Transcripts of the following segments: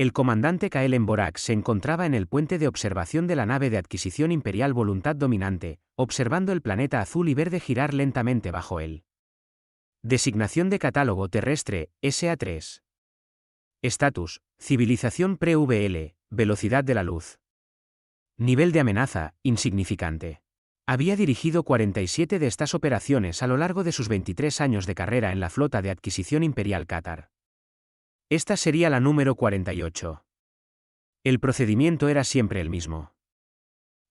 El comandante Kaelen Borak se encontraba en el puente de observación de la nave de adquisición imperial Voluntad Dominante, observando el planeta azul y verde girar lentamente bajo él. Designación de catálogo terrestre, SA3. Estatus, civilización pre-VL, velocidad de la luz. Nivel de amenaza, insignificante. Había dirigido 47 de estas operaciones a lo largo de sus 23 años de carrera en la flota de adquisición imperial Qatar. Esta sería la número 48. El procedimiento era siempre el mismo.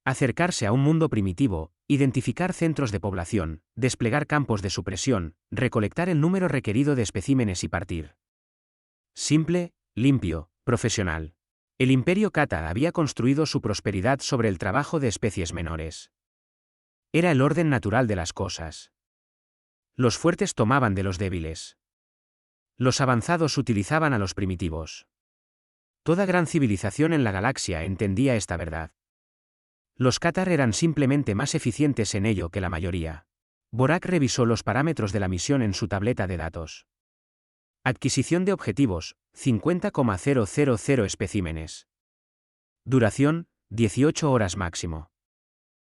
Acercarse a un mundo primitivo, identificar centros de población, desplegar campos de supresión, recolectar el número requerido de especímenes y partir. Simple, limpio, profesional. El Imperio Qatar había construido su prosperidad sobre el trabajo de especies menores. Era el orden natural de las cosas. Los fuertes tomaban de los débiles. Los avanzados utilizaban a los primitivos. Toda gran civilización en la galaxia entendía esta verdad. Los Qatar eran simplemente más eficientes en ello que la mayoría. Borak revisó los parámetros de la misión en su tableta de datos. Adquisición de objetivos, 50,000 especímenes. Duración, 18 horas máximo.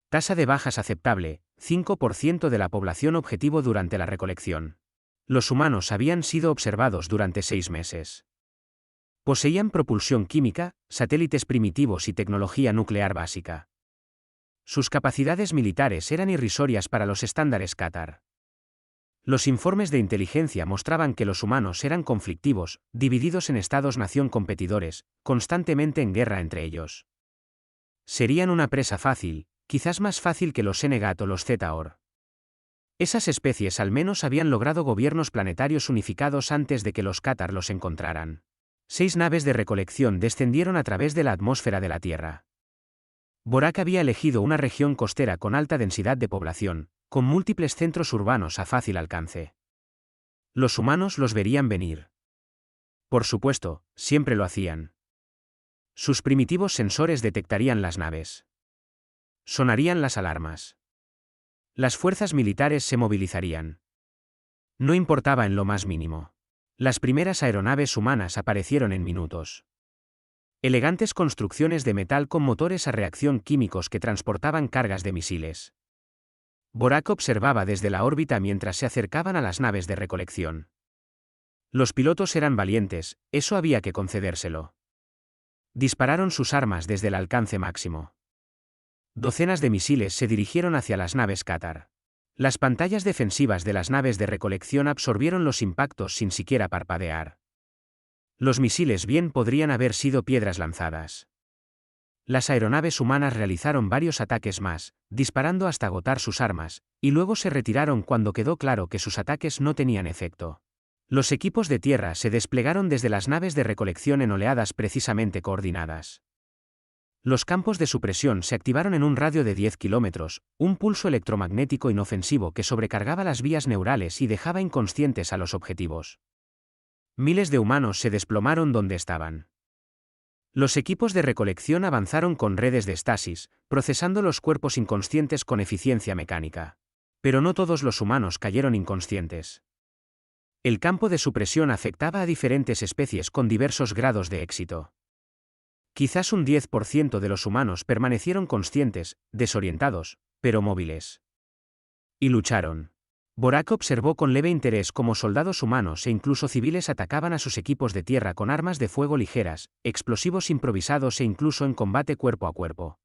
Tasa de bajas aceptable, 5% de la población objetivo durante la recolección. Los humanos habían sido observados durante 6 meses. Poseían propulsión química, satélites primitivos y tecnología nuclear básica. Sus capacidades militares eran irrisorias para los estándares Qatar. Los informes de inteligencia mostraban que los humanos eran conflictivos, divididos en estados-nación competidores, constantemente en guerra entre ellos. Serían una presa fácil, quizás más fácil que los Senegat o los Zetaor. Esas especies al menos habían logrado gobiernos planetarios unificados antes de que los Qatar los encontraran. 6 naves de recolección descendieron a través de la atmósfera de la Tierra. Borak había elegido una región costera con alta densidad de población, con múltiples centros urbanos a fácil alcance. Los humanos los verían venir. Por supuesto, siempre lo hacían. Sus primitivos sensores detectarían las naves. Sonarían las alarmas. Las fuerzas militares se movilizarían. No importaba en lo más mínimo. Las primeras aeronaves humanas aparecieron en minutos. Elegantes construcciones de metal con motores a reacción químicos que transportaban cargas de misiles. Borak observaba desde la órbita mientras se acercaban a las naves de recolección. Los pilotos eran valientes, eso había que concedérselo. Dispararon sus armas desde el alcance máximo. Docenas de misiles se dirigieron hacia las naves Qatar. Las pantallas defensivas de las naves de recolección absorbieron los impactos sin siquiera parpadear. Los misiles bien podrían haber sido piedras lanzadas. Las aeronaves humanas realizaron varios ataques más, disparando hasta agotar sus armas, y luego se retiraron cuando quedó claro que sus ataques no tenían efecto. Los equipos de tierra se desplegaron desde las naves de recolección en oleadas precisamente coordinadas. Los campos de supresión se activaron en un radio de 10 kilómetros, un pulso electromagnético inofensivo que sobrecargaba las vías neurales y dejaba inconscientes a los objetivos. Miles de humanos se desplomaron donde estaban. Los equipos de recolección avanzaron con redes de estasis, procesando los cuerpos inconscientes con eficiencia mecánica. Pero no todos los humanos cayeron inconscientes. El campo de supresión afectaba a diferentes especies con diversos grados de éxito. Quizás un 10% de los humanos permanecieron conscientes, desorientados, pero móviles. Y lucharon. Borak observó con leve interés cómo soldados humanos e incluso civiles atacaban a sus equipos de tierra con armas de fuego ligeras, explosivos improvisados e incluso en combate cuerpo a cuerpo.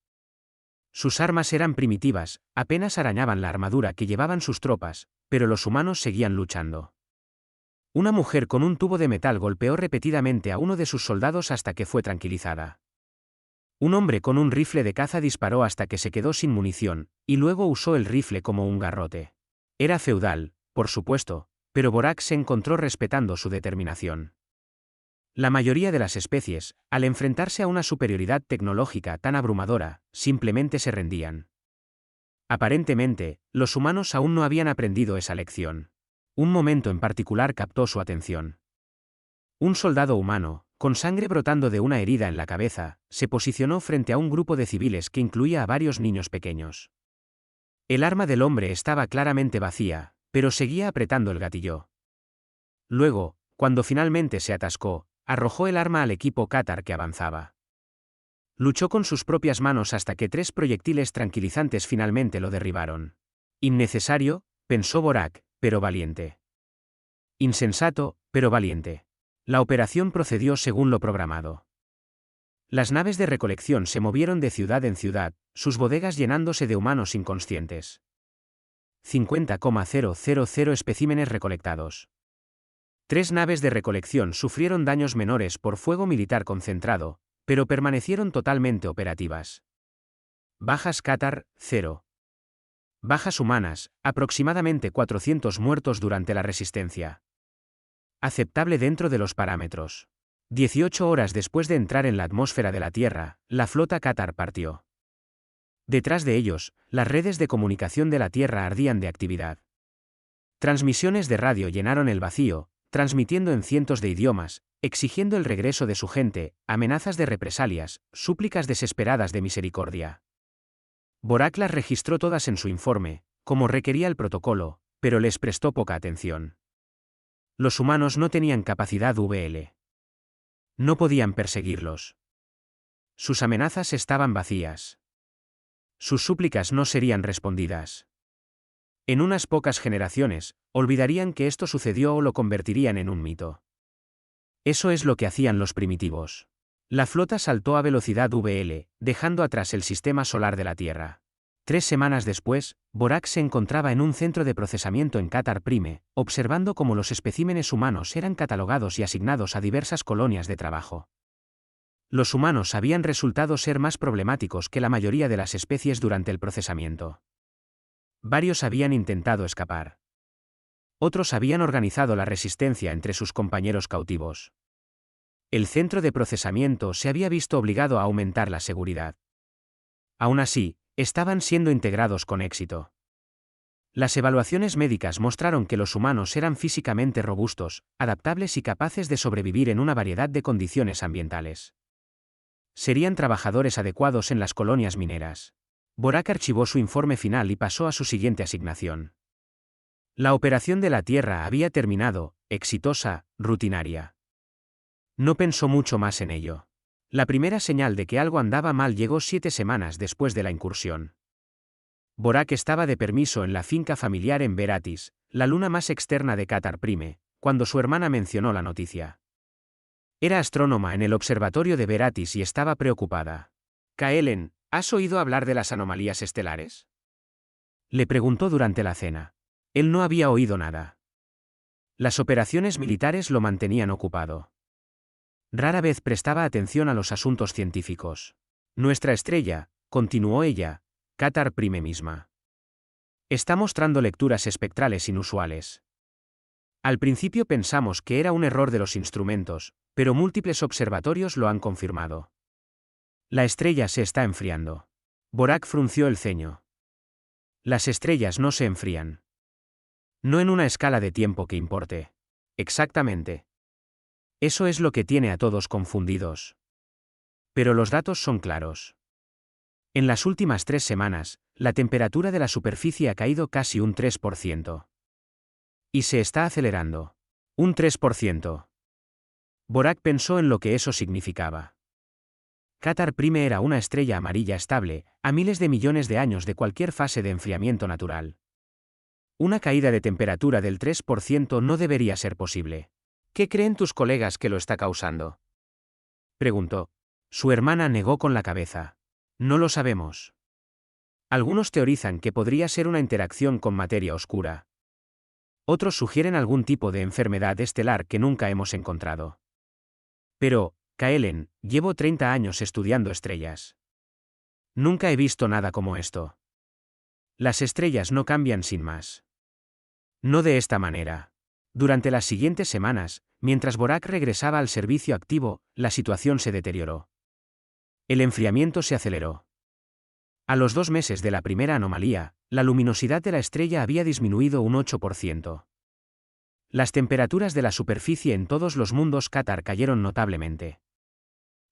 Sus armas eran primitivas, apenas arañaban la armadura que llevaban sus tropas, pero los humanos seguían luchando. Una mujer con un tubo de metal golpeó repetidamente a uno de sus soldados hasta que fue tranquilizada. Un hombre con un rifle de caza disparó hasta que se quedó sin munición, y luego usó el rifle como un garrote. Era feudal, por supuesto, pero Borak se encontró respetando su determinación. La mayoría de las especies, al enfrentarse a una superioridad tecnológica tan abrumadora, simplemente se rendían. Aparentemente, los humanos aún no habían aprendido esa lección. Un momento en particular captó su atención. Un soldado humano, con sangre brotando de una herida en la cabeza, se posicionó frente a un grupo de civiles que incluía a varios niños pequeños. El arma del hombre estaba claramente vacía, pero seguía apretando el gatillo. Luego, cuando finalmente se atascó, Arrojó el arma al equipo Qatar que avanzaba. Luchó con sus propias manos hasta que 3 proyectiles tranquilizantes finalmente lo derribaron. Innecesario, pensó Borak, pero valiente. Insensato, pero valiente. La operación procedió según lo programado. Las naves de recolección se movieron de ciudad en ciudad, sus bodegas llenándose de humanos inconscientes. 50,000 especímenes recolectados. 3 naves de recolección sufrieron daños menores por fuego militar concentrado, pero permanecieron totalmente operativas. Bajas Qatar, 0. Bajas humanas, aproximadamente 400 muertos durante la resistencia. Aceptable dentro de los parámetros. 18 horas después de entrar en la atmósfera de la Tierra, la flota Qatar partió. Detrás de ellos, las redes de comunicación de la Tierra ardían de actividad. Transmisiones de radio llenaron el vacío, transmitiendo en cientos de idiomas, exigiendo el regreso de su gente, amenazas de represalias, súplicas desesperadas de misericordia. Borak las registró todas en su informe, como requería el protocolo, pero les prestó poca atención. Los humanos no tenían capacidad VL. No podían perseguirlos. Sus amenazas estaban vacías. Sus súplicas no serían respondidas. En unas pocas generaciones, olvidarían que esto sucedió o lo convertirían en un mito. Eso es lo que hacían los primitivos. La flota saltó a velocidad VL, dejando atrás el sistema solar de la Tierra. 3 semanas después, Borak se encontraba en un centro de procesamiento en Qatar Prime, observando cómo los especímenes humanos eran catalogados y asignados a diversas colonias de trabajo. Los humanos habían resultado ser más problemáticos que la mayoría de las especies durante el procesamiento. Varios habían intentado escapar. Otros habían organizado la resistencia entre sus compañeros cautivos. El centro de procesamiento se había visto obligado a aumentar la seguridad. Aún así, estaban siendo integrados con éxito. Las evaluaciones médicas mostraron que los humanos eran físicamente robustos, adaptables y capaces de sobrevivir en una variedad de condiciones ambientales. Serían trabajadores adecuados en las colonias mineras. Borak archivó su informe final y pasó a su siguiente asignación. La operación de la Tierra había terminado, exitosa, rutinaria. No pensó mucho más en ello. La primera señal de que algo andaba mal llegó 7 semanas después de la incursión. Borak estaba de permiso en la finca familiar en Beratis, la luna más externa de Qatar Prime, cuando su hermana mencionó la noticia. Era astrónoma en el observatorio de Beratis y estaba preocupada. «Kaelen, ¿has oído hablar de las anomalías estelares?», le preguntó durante la cena. Él no había oído nada. Las operaciones militares lo mantenían ocupado. Rara vez prestaba atención a los asuntos científicos. Nuestra estrella, continuó ella, Qatar Prime misma. Está mostrando lecturas espectrales inusuales. Al principio pensamos que era un error de los instrumentos, pero múltiples observatorios lo han confirmado. La estrella se está enfriando. Borak frunció el ceño. Las estrellas no se enfrían. No en una escala de tiempo que importe. Exactamente. Eso es lo que tiene a todos confundidos. Pero los datos son claros. En las últimas 3 semanas, la temperatura de la superficie ha caído casi un 3%. Y se está acelerando. Un 3%. Borak pensó en lo que eso significaba. Qatar Prime era una estrella amarilla estable, a miles de millones de años de cualquier fase de enfriamiento natural. Una caída de temperatura del 3% no debería ser posible. ¿Qué creen tus colegas que lo está causando?, preguntó. Su hermana negó con la cabeza. No lo sabemos. Algunos teorizan que podría ser una interacción con materia oscura. Otros sugieren algún tipo de enfermedad estelar que nunca hemos encontrado. Pero, Kaelen, llevo 30 años estudiando estrellas. Nunca he visto nada como esto. Las estrellas no cambian sin más. No de esta manera. Durante las siguientes semanas, mientras Borak regresaba al servicio activo, la situación se deterioró. El enfriamiento se aceleró. A los 2 meses de la primera anomalía, la luminosidad de la estrella había disminuido un 8%. Las temperaturas de la superficie en todos los mundos Qatar cayeron notablemente.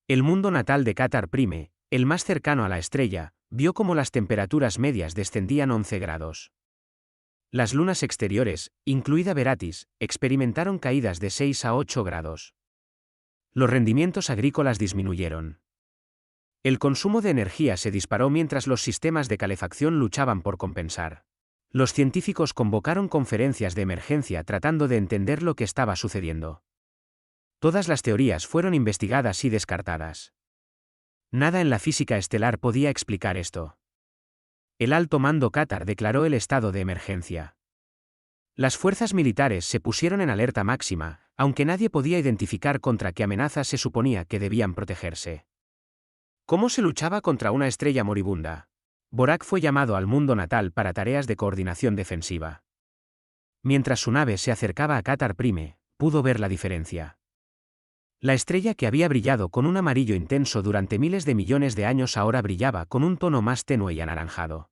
El mundo natal de Qatar Prime, el más cercano a la estrella, vio cómo las temperaturas medias descendían 11 grados. Las lunas exteriores, incluida Beratis, experimentaron caídas de 6 a 8 grados. Los rendimientos agrícolas disminuyeron. El consumo de energía se disparó mientras los sistemas de calefacción luchaban por compensar. Los científicos convocaron conferencias de emergencia tratando de entender lo que estaba sucediendo. Todas las teorías fueron investigadas y descartadas. Nada en la física estelar podía explicar esto. El alto mando Qatar declaró el estado de emergencia. Las fuerzas militares se pusieron en alerta máxima, aunque nadie podía identificar contra qué amenazas se suponía que debían protegerse. ¿Cómo se luchaba contra una estrella moribunda? Borak fue llamado al mundo natal para tareas de coordinación defensiva. Mientras su nave se acercaba a Qatar Prime, pudo ver la diferencia. La estrella que había brillado con un amarillo intenso durante miles de millones de años ahora brillaba con un tono más tenue y anaranjado.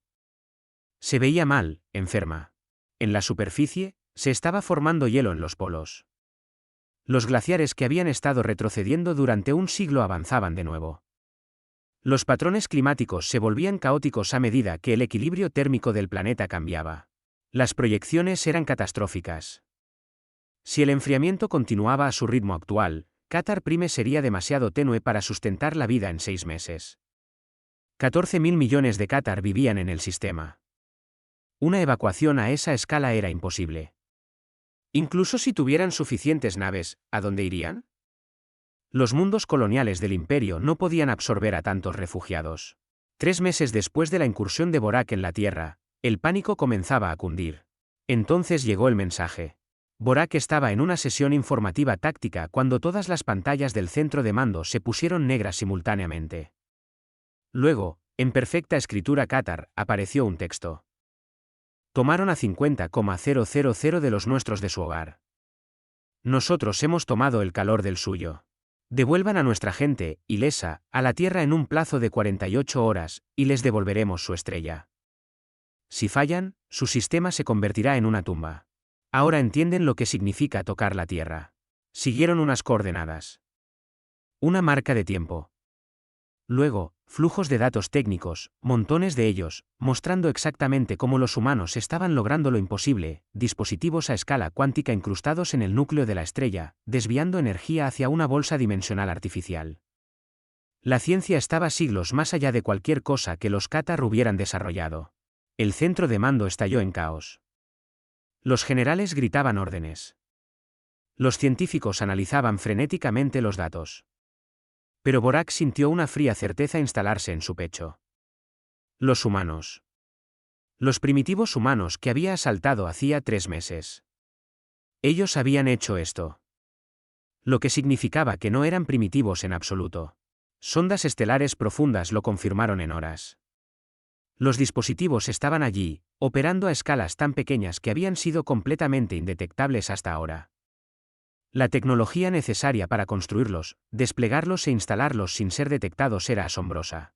Se veía mal, enferma. En la superficie, se estaba formando hielo en los polos. Los glaciares que habían estado retrocediendo durante un siglo avanzaban de nuevo. Los patrones climáticos se volvían caóticos a medida que el equilibrio térmico del planeta cambiaba. Las proyecciones eran catastróficas. Si el enfriamiento continuaba a su ritmo actual, Qatar Prime sería demasiado tenue para sustentar la vida en 6 meses. 14.000 millones de Qatar vivían en el sistema. Una evacuación a esa escala era imposible. Incluso si tuvieran suficientes naves, ¿a dónde irían? Los mundos coloniales del imperio no podían absorber a tantos refugiados. 3 meses después de la incursión de Borak en la Tierra, el pánico comenzaba a cundir. Entonces llegó el mensaje. Borak estaba en una sesión informativa táctica cuando todas las pantallas del centro de mando se pusieron negras simultáneamente. Luego, en perfecta escritura Qatar, apareció un texto. Tomaron a 50,000 de los nuestros de su hogar. Nosotros hemos tomado el calor del suyo. Devuelvan a nuestra gente, ilesa, a la Tierra en un plazo de 48 horas, y les devolveremos su estrella. Si fallan, su sistema se convertirá en una tumba. Ahora entienden lo que significa tocar la Tierra. Siguieron unas coordenadas. Una marca de tiempo. Luego, flujos de datos técnicos, montones de ellos, mostrando exactamente cómo los humanos estaban logrando lo imposible, dispositivos a escala cuántica incrustados en el núcleo de la estrella, desviando energía hacia una bolsa dimensional artificial. La ciencia estaba siglos más allá de cualquier cosa que los Qatar hubieran desarrollado. El centro de mando estalló en caos. Los generales gritaban órdenes. Los científicos analizaban frenéticamente los datos. Pero Borak sintió una fría certeza instalarse en su pecho. Los humanos. Los primitivos humanos que había asaltado hacía 3 meses. Ellos habían hecho esto. Lo que significaba que no eran primitivos en absoluto. Sondas estelares profundas lo confirmaron en horas. Los dispositivos estaban allí, operando a escalas tan pequeñas que habían sido completamente indetectables hasta ahora. La tecnología necesaria para construirlos, desplegarlos e instalarlos sin ser detectados era asombrosa.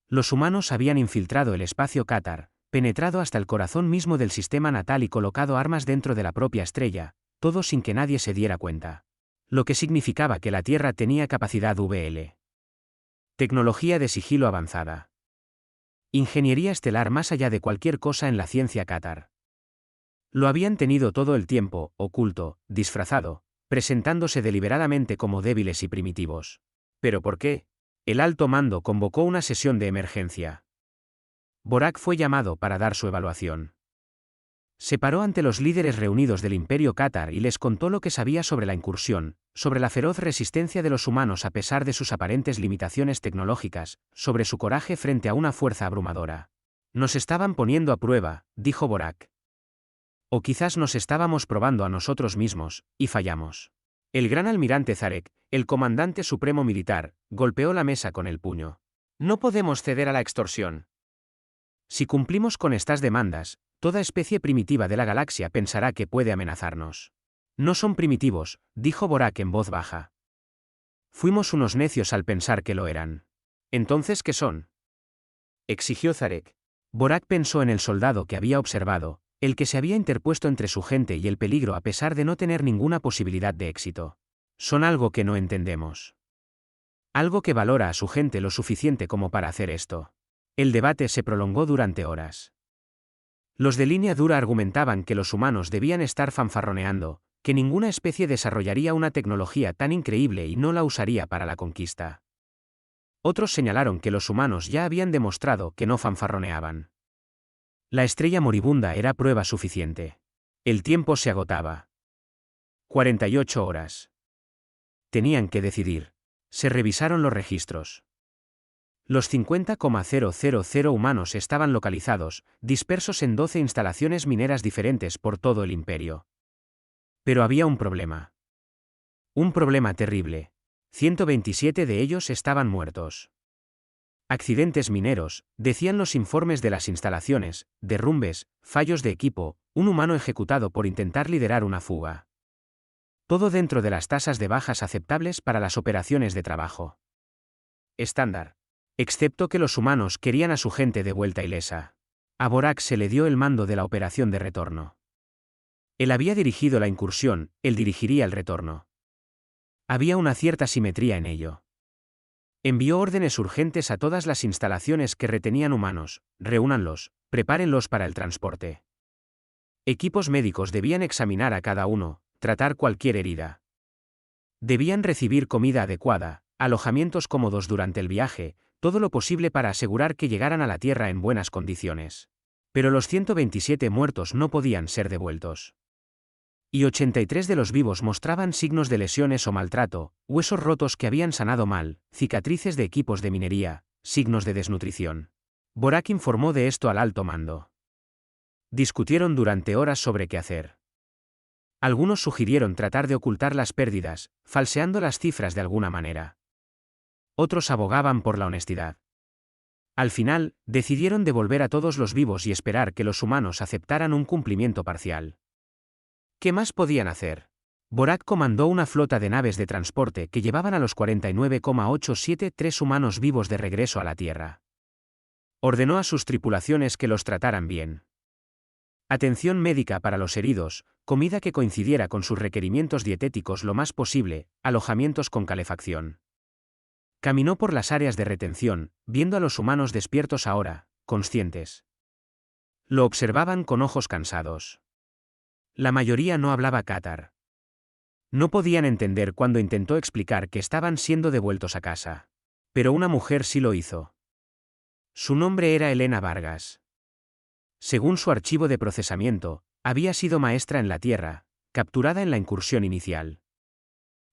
Los humanos habían infiltrado el espacio Qatar, penetrado hasta el corazón mismo del sistema natal y colocado armas dentro de la propia estrella, todo sin que nadie se diera cuenta. Lo que significaba que la Tierra tenía capacidad VL. Tecnología de sigilo avanzada. Ingeniería estelar más allá de cualquier cosa en la ciencia Qatar. Lo habían tenido todo el tiempo, oculto, disfrazado, presentándose deliberadamente como débiles y primitivos. ¿Pero por qué? El alto mando convocó una sesión de emergencia. Borak fue llamado para dar su evaluación. Se paró ante los líderes reunidos del Imperio Qatar y les contó lo que sabía sobre la incursión, sobre la feroz resistencia de los humanos a pesar de sus aparentes limitaciones tecnológicas, sobre su coraje frente a una fuerza abrumadora. Nos estaban poniendo a prueba, dijo Borak. O quizás nos estábamos probando a nosotros mismos, y fallamos. El gran almirante Zarek, el comandante supremo militar, golpeó la mesa con el puño. No podemos ceder a la extorsión. Si cumplimos con estas demandas, toda especie primitiva de la galaxia pensará que puede amenazarnos. No son primitivos, dijo Borak en voz baja. Fuimos unos necios al pensar que lo eran. ¿Entonces qué son? Exigió Zarek. Borak pensó en el soldado que había observado, el que se había interpuesto entre su gente y el peligro a pesar de no tener ninguna posibilidad de éxito. Son algo que no entendemos. Algo que valora a su gente lo suficiente como para hacer esto. El debate se prolongó durante horas. Los de línea dura argumentaban que los humanos debían estar fanfarroneando, que ninguna especie desarrollaría una tecnología tan increíble y no la usaría para la conquista. Otros señalaron que los humanos ya habían demostrado que no fanfarroneaban. La estrella moribunda era prueba suficiente. El tiempo se agotaba. 48 horas. Tenían que decidir. Se revisaron los registros. Los 50,000 humanos estaban localizados, dispersos en 12 instalaciones mineras diferentes por todo el imperio. Pero había un problema. Un problema terrible. 127 de ellos estaban muertos. Accidentes mineros, decían los informes de las instalaciones, derrumbes, fallos de equipo, un humano ejecutado por intentar liderar una fuga. Todo dentro de las tasas de bajas aceptables para las operaciones de trabajo estándar. Excepto que los humanos querían a su gente de vuelta ilesa. A Borak se le dio el mando de la operación de retorno. Él había dirigido la incursión, él dirigiría el retorno. Había una cierta simetría en ello. Envió órdenes urgentes a todas las instalaciones que retenían humanos: reúnanlos, prepárenlos para el transporte. Equipos médicos debían examinar a cada uno, tratar cualquier herida. Debían recibir comida adecuada, alojamientos cómodos durante el viaje, todo lo posible para asegurar que llegaran a la Tierra en buenas condiciones. Pero los 127 muertos no podían ser devueltos. Y 83 de los vivos mostraban signos de lesiones o maltrato, huesos rotos que habían sanado mal, cicatrices de equipos de minería, signos de desnutrición. Borak informó de esto al alto mando. Discutieron durante horas sobre qué hacer. Algunos sugirieron tratar de ocultar las pérdidas, falseando las cifras de alguna manera. Otros abogaban por la honestidad. Al final, decidieron devolver a todos los vivos y esperar que los humanos aceptaran un cumplimiento parcial. ¿Qué más podían hacer? Borak comandó una flota de naves de transporte que llevaban a los 49,873 humanos vivos de regreso a la Tierra. Ordenó a sus tripulaciones que los trataran bien. Atención médica para los heridos, comida que coincidiera con sus requerimientos dietéticos lo más posible, alojamientos con calefacción. Caminó por las áreas de retención, viendo a los humanos despiertos ahora, conscientes. Lo observaban con ojos cansados. La mayoría no hablaba cátar. No podían entender cuando intentó explicar que estaban siendo devueltos a casa. Pero una mujer sí lo hizo. Su nombre era Elena Vargas. Según su archivo de procesamiento, había sido maestra en la Tierra, capturada en la incursión inicial.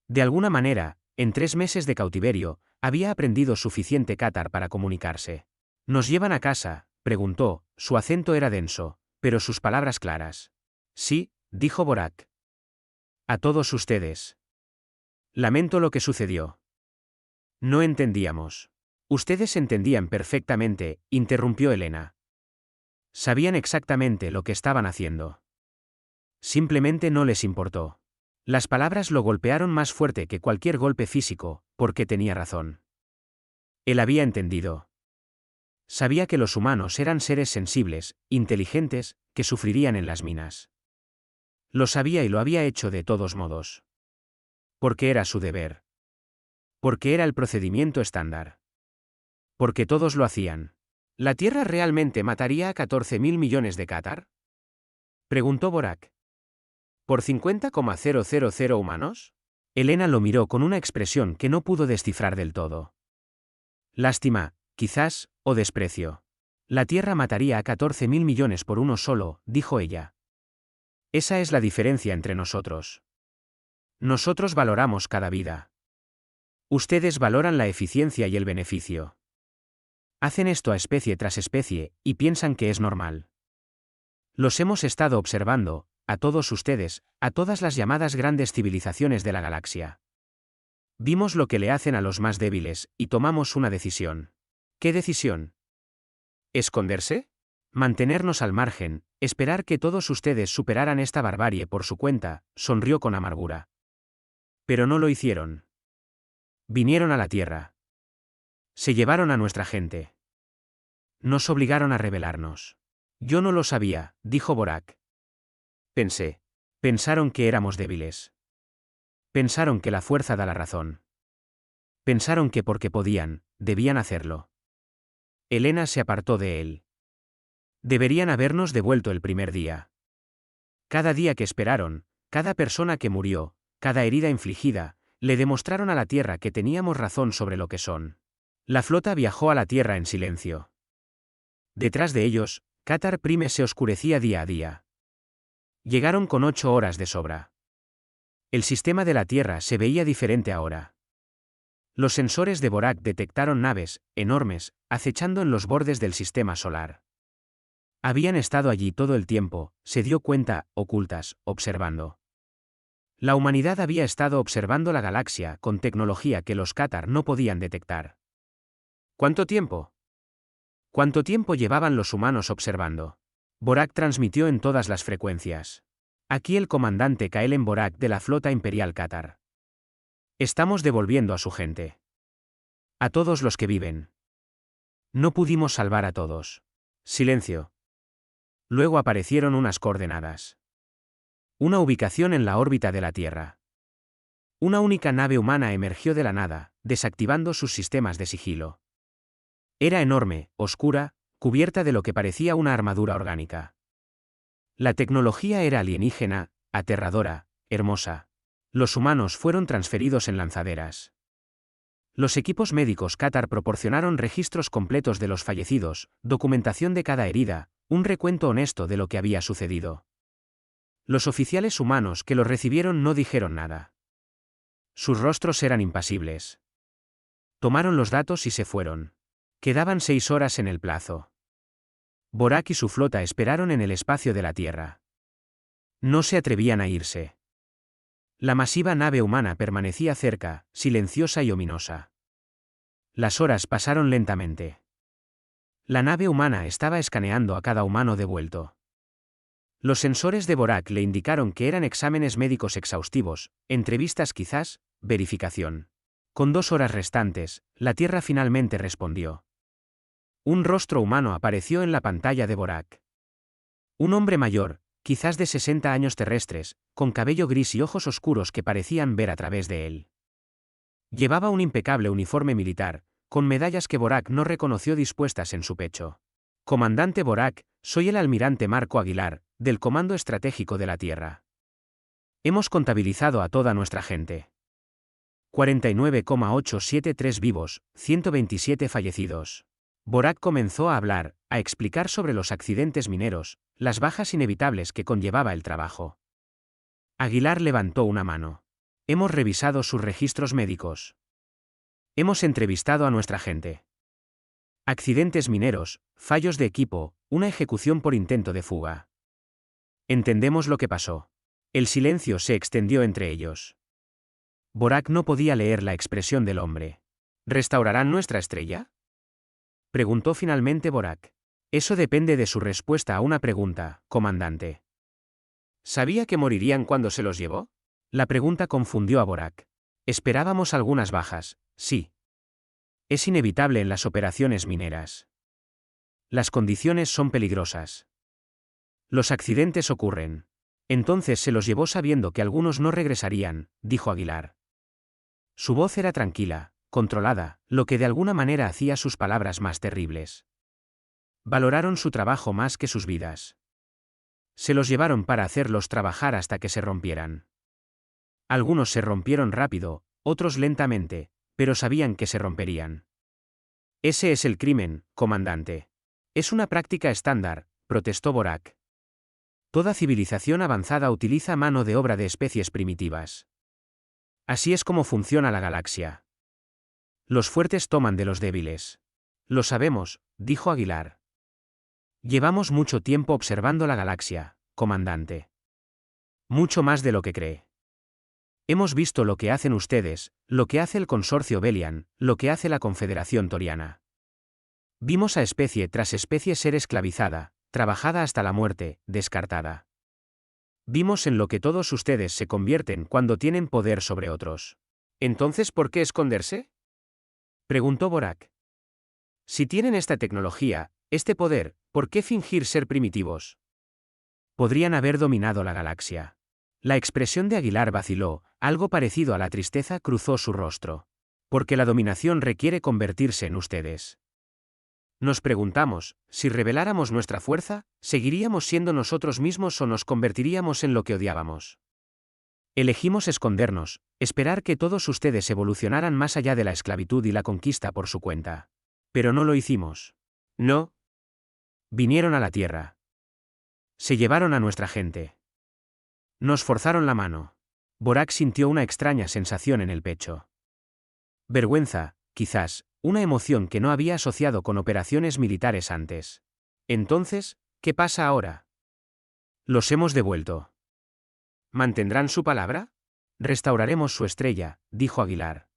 De alguna manera, en 3 meses de cautiverio, había aprendido suficiente cátar para comunicarse. ¿Nos llevan a casa?, preguntó, su acento era denso, pero sus palabras claras. Sí, dijo Borak. A todos ustedes. Lamento lo que sucedió. No entendíamos. Ustedes entendían perfectamente, interrumpió Elena. Sabían exactamente lo que estaban haciendo. Simplemente no les importó. Las palabras lo golpearon más fuerte que cualquier golpe físico, porque tenía razón. Él había entendido. Sabía que los humanos eran seres sensibles, inteligentes, que sufrirían en las minas. Lo sabía y lo había hecho de todos modos. Porque era su deber. Porque era el procedimiento estándar. Porque todos lo hacían. ¿La Tierra realmente mataría a 14.000 millones de cátar?, preguntó Borak. ¿Por 50,000 humanos? Elena lo miró con una expresión que no pudo descifrar del todo. Lástima, quizás, o desprecio. La Tierra mataría a 14.000 millones por uno solo, dijo ella. Esa es la diferencia entre nosotros. Nosotros valoramos cada vida. Ustedes valoran la eficiencia y el beneficio. Hacen esto a especie tras especie, y piensan que es normal. Los hemos estado observando, a todos ustedes, a todas las llamadas grandes civilizaciones de la galaxia. Vimos lo que le hacen a los más débiles, y tomamos una decisión. ¿Qué decisión? ¿Esconderse? Mantenernos al margen, esperar que todos ustedes superaran esta barbarie por su cuenta, sonrió con amargura. Pero no lo hicieron. Vinieron a la Tierra. Se llevaron a nuestra gente. Nos obligaron a rebelarnos. Yo no lo sabía, dijo Borak. Pensé. Pensaron que éramos débiles. Pensaron que la fuerza da la razón. Pensaron que porque podían, debían hacerlo. Elena se apartó de él. Deberían habernos devuelto el primer día. Cada día que esperaron, Cada persona que murió, cada herida infligida, le demostraron a la Tierra que teníamos razón sobre lo que son. La flota viajó a la Tierra en silencio. Detrás de ellos, Qatar Prime se oscurecía día a día. Llegaron con 8 horas de sobra. El sistema de la Tierra se veía diferente ahora. Los sensores de Borak detectaron naves, enormes, acechando en los bordes del sistema solar. Habían estado allí todo el tiempo, se dio cuenta, ocultas, observando. La humanidad había estado observando la galaxia con tecnología que los Qatar no podían detectar. ¿Cuánto tiempo? ¿Cuánto tiempo llevaban los humanos observando? Borak transmitió en todas las frecuencias. Aquí el comandante Kaelen Borak de la flota imperial Qatar. Estamos devolviendo a su gente. A todos los que viven. No pudimos salvar a todos. Silencio. Luego aparecieron unas coordenadas. Una ubicación en la órbita de la Tierra. Una única nave humana emergió de la nada, desactivando sus sistemas de sigilo. Era enorme, oscura, cubierta de lo que parecía una armadura orgánica. La tecnología era alienígena, aterradora, hermosa. Los humanos fueron transferidos en lanzaderas. Los equipos médicos Qatar proporcionaron registros completos de los fallecidos, documentación de cada herida, un recuento honesto de lo que había sucedido. Los oficiales humanos que los recibieron no dijeron nada. Sus rostros eran impasibles. Tomaron los datos y se fueron. Quedaban 6 horas en el plazo. Borak y su flota esperaron en el espacio de la Tierra. No se atrevían a irse. La masiva nave humana permanecía cerca, silenciosa y ominosa. Las horas pasaron lentamente. La nave humana estaba escaneando a cada humano devuelto. Los sensores de Borak le indicaron que eran exámenes médicos exhaustivos, entrevistas quizás, verificación. Con 2 horas restantes, la Tierra finalmente respondió. Un rostro humano apareció en la pantalla de Borak. Un hombre mayor, quizás de 60 años terrestres, con cabello gris y ojos oscuros que parecían ver a través de él. Llevaba un impecable uniforme militar, con medallas que Borak no reconoció dispuestas en su pecho. Comandante Borak, soy el almirante Marco Aguilar, del Comando Estratégico de la Tierra. Hemos contabilizado a toda nuestra gente. 49,873 vivos, 127 fallecidos. Borak comenzó a hablar, a explicar sobre los accidentes mineros, las bajas inevitables que conllevaba el trabajo. Aguilar levantó una mano. Hemos revisado sus registros médicos. Hemos entrevistado a nuestra gente. Accidentes mineros, fallos de equipo, una ejecución por intento de fuga. Entendemos lo que pasó. El silencio se extendió entre ellos. Borak no podía leer la expresión del hombre. ¿Restaurarán nuestra estrella? Preguntó finalmente Borak. Eso depende de su respuesta a una pregunta, comandante. ¿Sabía que morirían cuando se los llevó? La pregunta confundió a Borak. Esperábamos algunas bajas, sí. Es inevitable en las operaciones mineras. Las condiciones son peligrosas. Los accidentes ocurren. Entonces se los llevó sabiendo que algunos no regresarían, dijo Aguilar. Su voz era tranquila, controlada, lo que de alguna manera hacía sus palabras más terribles. Valoraron su trabajo más que sus vidas. Se los llevaron para hacerlos trabajar hasta que se rompieran. Algunos se rompieron rápido, otros lentamente, pero sabían que se romperían. Ese es el crimen, comandante. Es una práctica estándar, protestó Borak. Toda civilización avanzada utiliza mano de obra de especies primitivas. Así es como funciona la galaxia. Los fuertes toman de los débiles. Lo sabemos, dijo Aguilar. Llevamos mucho tiempo observando la galaxia, comandante. Mucho más de lo que cree. Hemos visto lo que hacen ustedes, lo que hace el consorcio Belian, lo que hace la Confederación Toriana. Vimos a especie tras especie ser esclavizada, trabajada hasta la muerte, descartada. Vimos en lo que todos ustedes se convierten cuando tienen poder sobre otros. ¿Entonces por qué esconderse? Preguntó Borak. Si tienen esta tecnología, este poder, ¿por qué fingir ser primitivos? Podrían haber dominado la galaxia. La expresión de Aguilar vaciló, algo parecido a la tristeza cruzó su rostro. Porque la dominación requiere convertirse en ustedes. Nos preguntamos, si reveláramos nuestra fuerza, ¿seguiríamos siendo nosotros mismos o nos convertiríamos en lo que odiábamos? Elegimos escondernos, esperar que todos ustedes evolucionaran más allá de la esclavitud y la conquista por su cuenta. Pero no lo hicimos. No. Vinieron a la Tierra. Se llevaron a nuestra gente. Nos forzaron la mano. Borak sintió una extraña sensación en el pecho. Vergüenza, quizás, una emoción que no había asociado con operaciones militares antes. Entonces, ¿qué pasa ahora? Los hemos devuelto. ¿Mantendrán su palabra? Restauraremos su estrella, dijo Aguilar.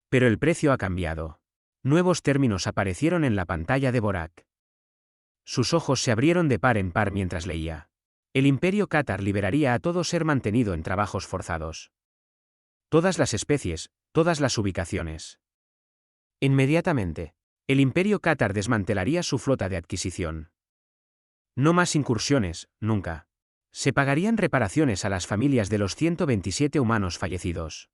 Pero el precio ha cambiado. Nuevos términos aparecieron en la pantalla de Borak. Sus ojos se abrieron de par en par mientras leía. El Imperio Catar liberaría a todo ser mantenido en trabajos forzados. Todas las especies, todas las ubicaciones. Inmediatamente, el Imperio Catar desmantelaría su flota de adquisición. No más incursiones, nunca. Se pagarían reparaciones a las familias de los 127 humanos fallecidos.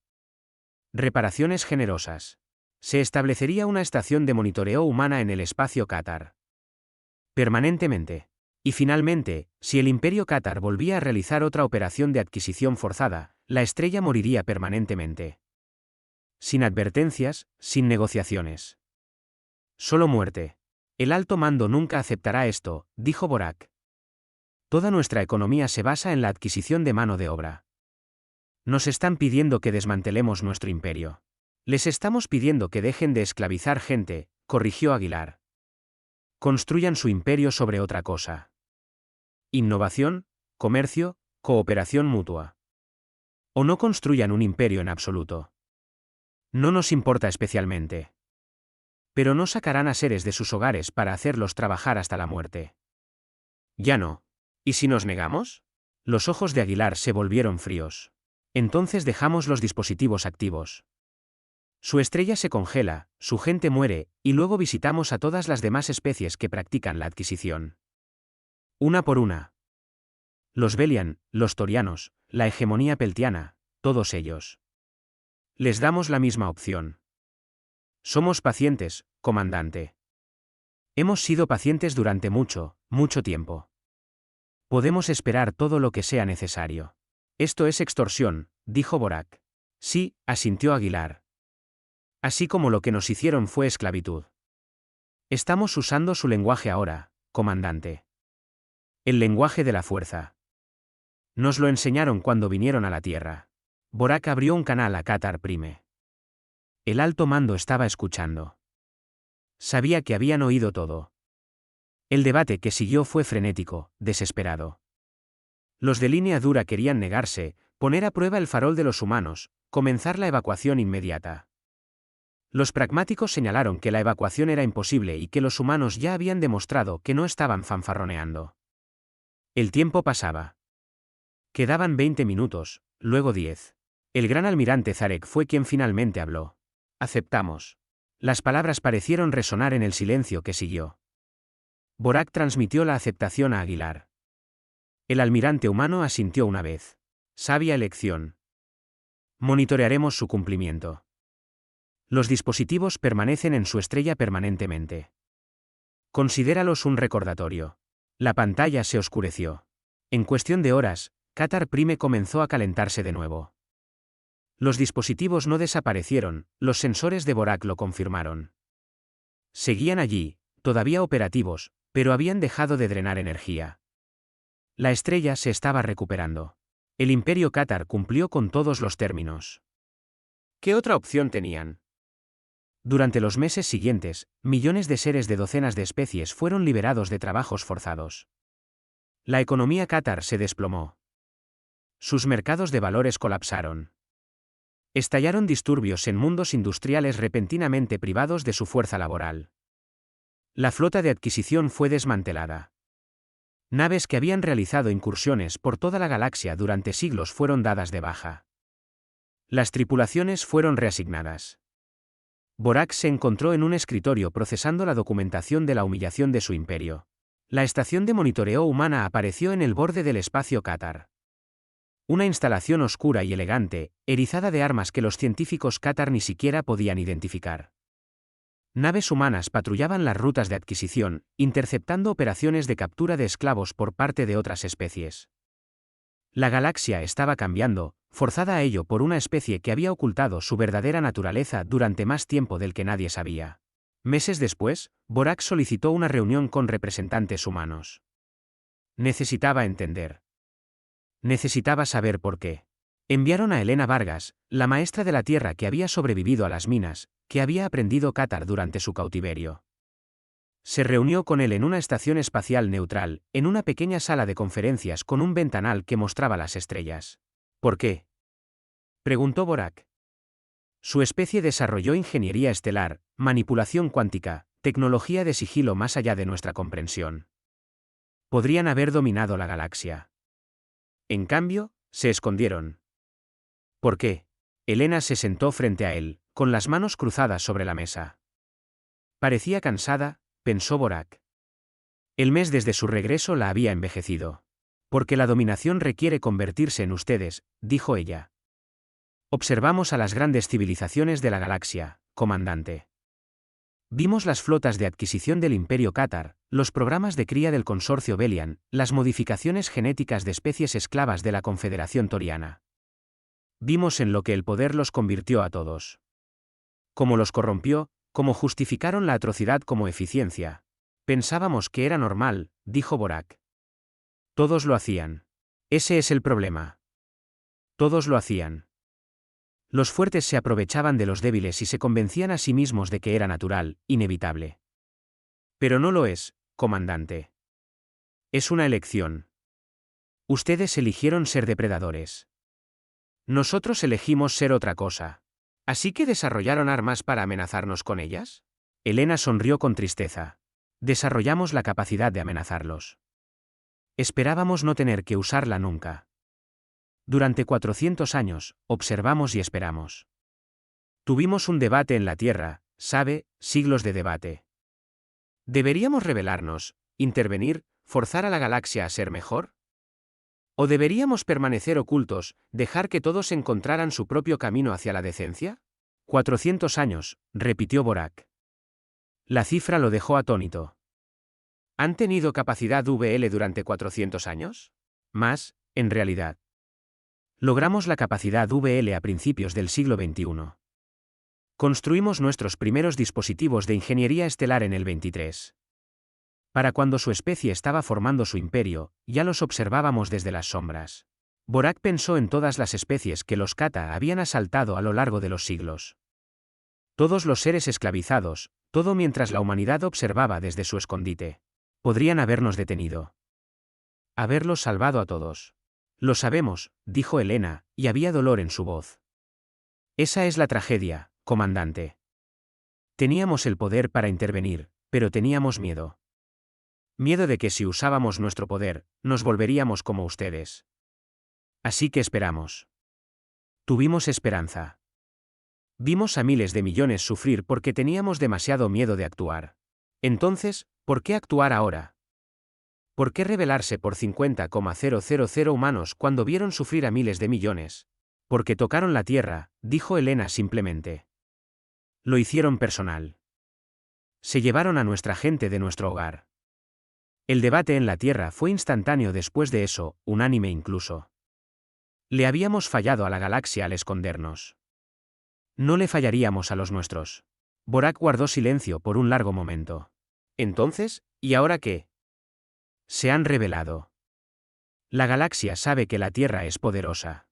Reparaciones generosas. Se establecería una estación de monitoreo humana en el espacio Catar. Permanentemente. Y finalmente, si el Imperio Catar volvía a realizar otra operación de adquisición forzada, la estrella moriría permanentemente. Sin advertencias, sin negociaciones. Solo muerte. El alto mando nunca aceptará esto, dijo Borak. Toda nuestra economía se basa en la adquisición de mano de obra. Nos están pidiendo que desmantelemos nuestro imperio. Les estamos pidiendo que dejen de esclavizar gente, corrigió Aguilar. Construyan su imperio sobre otra cosa. Innovación, comercio, cooperación mutua. O no construyan un imperio en absoluto. No nos importa especialmente. Pero no sacarán a seres de sus hogares para hacerlos trabajar hasta la muerte. Ya no. ¿Y si nos negamos? Los ojos de Aguilar se volvieron fríos. Entonces dejamos los dispositivos activos. Su estrella se congela, su gente muere, y luego visitamos a todas las demás especies que practican la adquisición. Una por una. Los Belian, los Torianos, la hegemonía peltiana, todos ellos. Les damos la misma opción. Somos pacientes, comandante. Hemos sido pacientes durante mucho, mucho tiempo. Podemos esperar todo lo que sea necesario. Esto es extorsión, dijo Borak. Sí, asintió Aguilar. Así como lo que nos hicieron fue esclavitud. Estamos usando su lenguaje ahora, comandante. El lenguaje de la fuerza. Nos lo enseñaron cuando vinieron a la Tierra. Borak abrió un canal a Catar Prime. El alto mando estaba escuchando. Sabía que habían oído todo. El debate que siguió fue frenético, desesperado. Los de línea dura querían negarse, poner a prueba el farol de los humanos, comenzar la evacuación inmediata. Los pragmáticos señalaron que la evacuación era imposible y que los humanos ya habían demostrado que no estaban fanfarroneando. El tiempo pasaba. Quedaban 20 minutos, luego 10. El gran almirante Zarek fue quien finalmente habló. Aceptamos. Las palabras parecieron resonar en el silencio que siguió. Borak transmitió la aceptación a Aguilar. El almirante humano asintió una vez. Sabia elección. Monitorearemos su cumplimiento. Los dispositivos permanecen en su estrella permanentemente. Considéralos un recordatorio. La pantalla se oscureció. En cuestión de horas, Catar Prime comenzó a calentarse de nuevo. Los dispositivos no desaparecieron, los sensores de Borak lo confirmaron. Seguían allí, todavía operativos, pero habían dejado de drenar energía. La estrella se estaba recuperando. El Imperio Catar cumplió con todos los términos. ¿Qué otra opción tenían? Durante los meses siguientes, millones de seres de docenas de especies fueron liberados de trabajos forzados. La economía Catar se desplomó. Sus mercados de valores colapsaron. Estallaron disturbios en mundos industriales repentinamente privados de su fuerza laboral. La flota de adquisición fue desmantelada. Naves que habían realizado incursiones por toda la galaxia durante siglos fueron dadas de baja. Las tripulaciones fueron reasignadas. Borak se encontró en un escritorio procesando la documentación de la humillación de su imperio. La estación de monitoreo humana apareció en el borde del espacio Catar. Una instalación oscura y elegante, erizada de armas que los científicos Catar ni siquiera podían identificar. Naves humanas patrullaban las rutas de adquisición, interceptando operaciones de captura de esclavos por parte de otras especies. La galaxia estaba cambiando, forzada a ello por una especie que había ocultado su verdadera naturaleza durante más tiempo del que nadie sabía. Meses después, Borak solicitó una reunión con representantes humanos. Necesitaba entender. Necesitaba saber por qué. Enviaron a Elena Vargas, la maestra de la Tierra que había sobrevivido a las minas, que había aprendido cátar durante su cautiverio. Se reunió con él en una estación espacial neutral, en una pequeña sala de conferencias con un ventanal que mostraba las estrellas. ¿Por qué?, preguntó Borak. Su especie desarrolló ingeniería estelar, manipulación cuántica, tecnología de sigilo más allá de nuestra comprensión. Podrían haber dominado la galaxia. En cambio, se escondieron. ¿Por qué? Elena se sentó frente a él, con las manos cruzadas sobre la mesa. Parecía cansada, pensó Borak. El mes desde su regreso la había envejecido. Porque la dominación requiere convertirse en ustedes, dijo ella. Observamos a las grandes civilizaciones de la galaxia, comandante. Vimos las flotas de adquisición del Imperio Cátar, los programas de cría del consorcio Belian, las modificaciones genéticas de especies esclavas de la Confederación Toriana. Vimos en lo que el poder los convirtió a todos. Cómo los corrompió, cómo justificaron la atrocidad como eficiencia. Pensábamos que era normal, dijo Borak. Todos lo hacían. Ese es el problema. Todos lo hacían. Los fuertes se aprovechaban de los débiles y se convencían a sí mismos de que era natural, inevitable. Pero no lo es, comandante. Es una elección. Ustedes eligieron ser depredadores. Nosotros elegimos ser otra cosa. ¿Así que desarrollaron armas para amenazarnos con ellas? Elena sonrió con tristeza. Desarrollamos la capacidad de amenazarlos. Esperábamos no tener que usarla nunca. Durante 400 años, observamos y esperamos. Tuvimos un debate en la Tierra, sabe, siglos de debate. ¿Deberíamos rebelarnos, intervenir, forzar a la galaxia a ser mejor? ¿O deberíamos permanecer ocultos, dejar que todos encontraran su propio camino hacia la decencia? 400 años, repitió Borak. La cifra lo dejó atónito. ¿Han tenido capacidad VL durante 400 años? Más, en realidad. Logramos la capacidad VL a principios del siglo XXI. Construimos nuestros primeros dispositivos de ingeniería estelar en el 23. Para cuando su especie estaba formando su imperio, ya los observábamos desde las sombras. Borak pensó en todas las especies que los Kata habían asaltado a lo largo de los siglos. Todos los seres esclavizados, todo mientras la humanidad observaba desde su escondite. Podrían habernos detenido. Haberlos salvado a todos. Lo sabemos, dijo Elena, y había dolor en su voz. Esa es la tragedia, comandante. Teníamos el poder para intervenir, pero teníamos miedo. Miedo de que si usábamos nuestro poder, nos volveríamos como ustedes. Así que esperamos. Tuvimos esperanza. Vimos a miles de millones sufrir porque teníamos demasiado miedo de actuar. Entonces, ¿por qué actuar ahora? ¿Por qué rebelarse por 50,000 humanos cuando vieron sufrir a miles de millones? Porque tocaron la tierra, dijo Elena simplemente. Lo hicieron personal. Se llevaron a nuestra gente de nuestro hogar. El debate en la tierra fue instantáneo después de eso, unánime incluso. Le habíamos fallado a la galaxia al escondernos. No le fallaríamos a los nuestros. Borak guardó silencio por un largo momento. Entonces, ¿y ahora qué? Se han rebelado. La galaxia sabe que la Tierra es poderosa.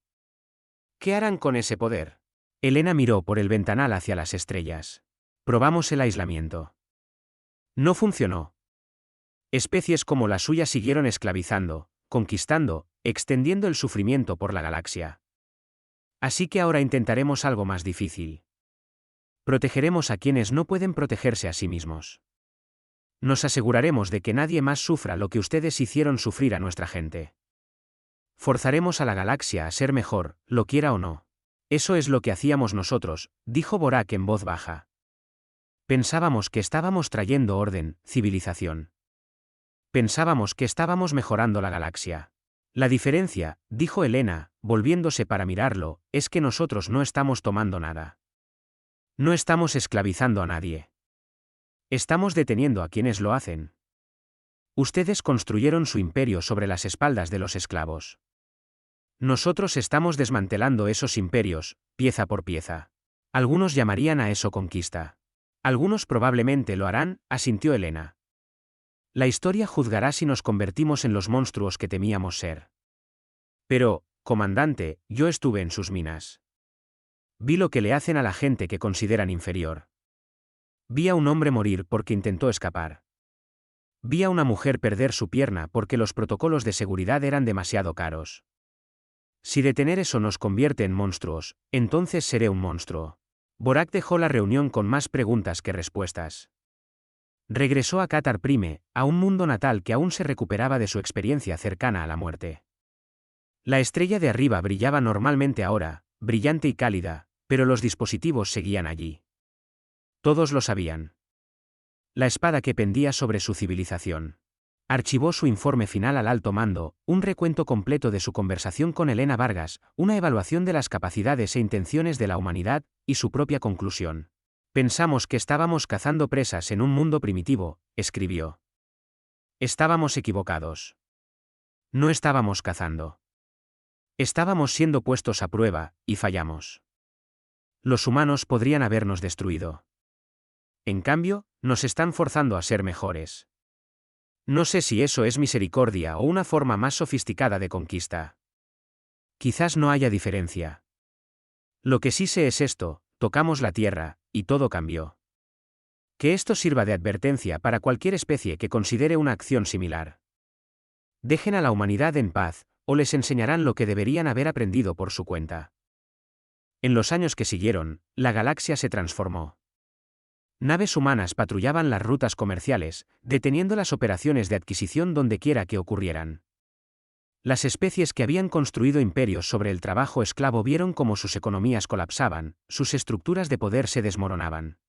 ¿Qué harán con ese poder? Elena miró por el ventanal hacia las estrellas. Probamos el aislamiento. No funcionó. Especies como la suya siguieron esclavizando, conquistando, extendiendo el sufrimiento por la galaxia. Así que ahora intentaremos algo más difícil. Protegeremos a quienes no pueden protegerse a sí mismos. Nos aseguraremos de que nadie más sufra lo que ustedes hicieron sufrir a nuestra gente. Forzaremos a la galaxia a ser mejor, lo quiera o no. Eso es lo que hacíamos nosotros, dijo Borak en voz baja. Pensábamos que estábamos trayendo orden, civilización. Pensábamos que estábamos mejorando la galaxia. La diferencia, dijo Elena, volviéndose para mirarlo, es que nosotros no estamos tomando nada. No estamos esclavizando a nadie. Estamos deteniendo a quienes lo hacen. Ustedes construyeron su imperio sobre las espaldas de los esclavos. Nosotros estamos desmantelando esos imperios, pieza por pieza. Algunos llamarían a eso conquista. Algunos probablemente lo harán, asintió Helena. La historia juzgará si nos convertimos en los monstruos que temíamos ser. Pero, comandante, yo estuve en sus minas. Vi lo que le hacen a la gente que consideran inferior. Vi a un hombre morir porque intentó escapar. Vi a una mujer perder su pierna porque los protocolos de seguridad eran demasiado caros. Si detener eso nos convierte en monstruos, entonces seré un monstruo. Borak dejó la reunión con más preguntas que respuestas. Regresó a Qatar Prime, a un mundo natal que aún se recuperaba de su experiencia cercana a la muerte. La estrella de arriba brillaba normalmente ahora, brillante y cálida, pero los dispositivos seguían allí. Todos lo sabían. La espada que pendía sobre su civilización. Archivó su informe final al alto mando, un recuento completo de su conversación con Helena Vargas, una evaluación de las capacidades e intenciones de la humanidad, y su propia conclusión. Pensamos que estábamos cazando presas en un mundo primitivo, escribió. Estábamos equivocados. No estábamos cazando. Estábamos siendo puestos a prueba, y fallamos. Los humanos podrían habernos destruido. En cambio, nos están forzando a ser mejores. No sé si eso es misericordia o una forma más sofisticada de conquista. Quizás no haya diferencia. Lo que sí sé es esto, tocamos la tierra, y todo cambió. Que esto sirva de advertencia para cualquier especie que considere una acción similar. Dejen a la humanidad en paz, o les enseñarán lo que deberían haber aprendido por su cuenta. En los años que siguieron, la galaxia se transformó. Naves humanas patrullaban las rutas comerciales, deteniendo las operaciones de adquisición dondequiera que ocurrieran. Las especies que habían construido imperios sobre el trabajo esclavo vieron cómo sus economías colapsaban, sus estructuras de poder se desmoronaban.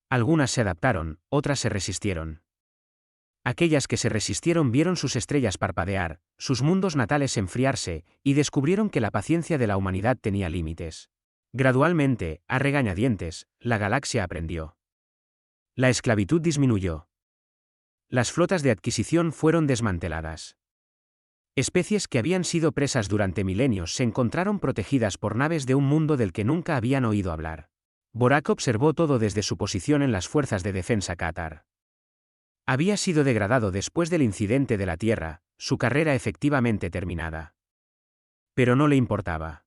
Algunas se adaptaron, otras se resistieron. Aquellas que se resistieron vieron sus estrellas parpadear, sus mundos natales enfriarse, y descubrieron que la paciencia de la humanidad tenía límites. Gradualmente, a regañadientes, la galaxia aprendió. La esclavitud disminuyó. Las flotas de adquisición fueron desmanteladas. Especies que habían sido presas durante milenios se encontraron protegidas por naves de un mundo del que nunca habían oído hablar. Borak observó todo desde su posición en las fuerzas de defensa Qatar. Había sido degradado después del incidente de la Tierra, su carrera efectivamente terminada. Pero no le importaba.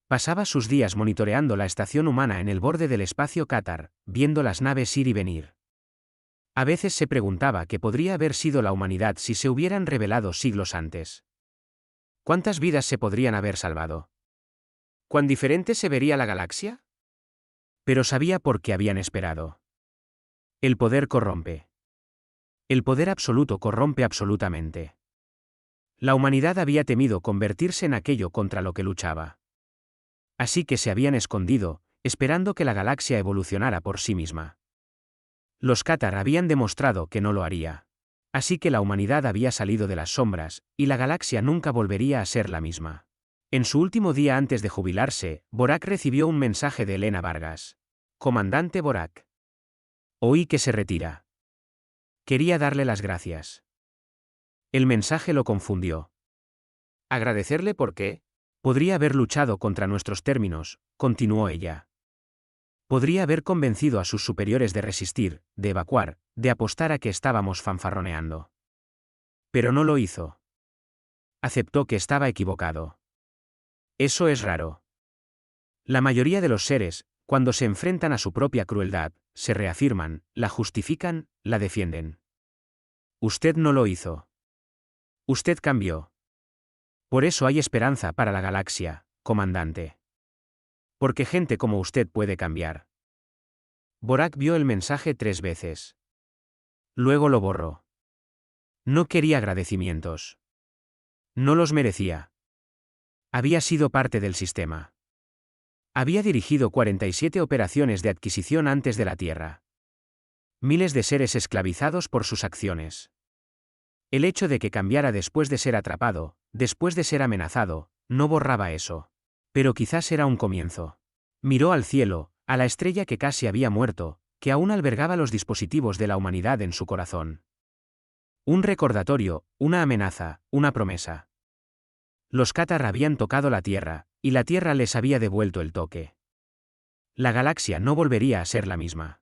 Pasaba sus días monitoreando la estación humana en el borde del espacio Qatar, viendo las naves ir y venir. A veces se preguntaba qué podría haber sido la humanidad si se hubieran rebelado siglos antes. ¿Cuántas vidas se podrían haber salvado? ¿Cuán diferente se vería la galaxia? Pero sabía por qué habían esperado. El poder corrompe. El poder absoluto corrompe absolutamente. La humanidad había temido convertirse en aquello contra lo que luchaba. Así que se habían escondido, esperando que la galaxia evolucionara por sí misma. Los Qatar habían demostrado que no lo haría. Así que la humanidad había salido de las sombras, y la galaxia nunca volvería a ser la misma. En su último día antes de jubilarse, Borak recibió un mensaje de Helena Vargas. Comandante Borak. Oí que se retira. Quería darle las gracias. El mensaje lo confundió. ¿Agradecerle por qué? Podría haber luchado contra nuestros términos, continuó ella. Podría haber convencido a sus superiores de resistir, de evacuar, de apostar a que estábamos fanfarroneando. Pero no lo hizo. Aceptó que estaba equivocado. Eso es raro. La mayoría de los seres, cuando se enfrentan a su propia crueldad, se reafirman, la justifican, la defienden. Usted no lo hizo. Usted cambió. Por eso hay esperanza para la galaxia, comandante. Porque gente como usted puede cambiar. Borak vio el mensaje 3 veces. Luego lo borró. No quería agradecimientos. No los merecía. Había sido parte del sistema. Había dirigido 47 operaciones de adquisición antes de la Tierra. Miles de seres esclavizados por sus acciones. El hecho de que cambiara después de ser atrapado, después de ser amenazado, no borraba eso. Pero quizás era un comienzo. Miró al cielo, a la estrella que casi había muerto, que aún albergaba los dispositivos de la humanidad en su corazón. Un recordatorio, una amenaza, una promesa. Los Catar habían tocado la Tierra, y la Tierra les había devuelto el toque. La galaxia no volvería a ser la misma.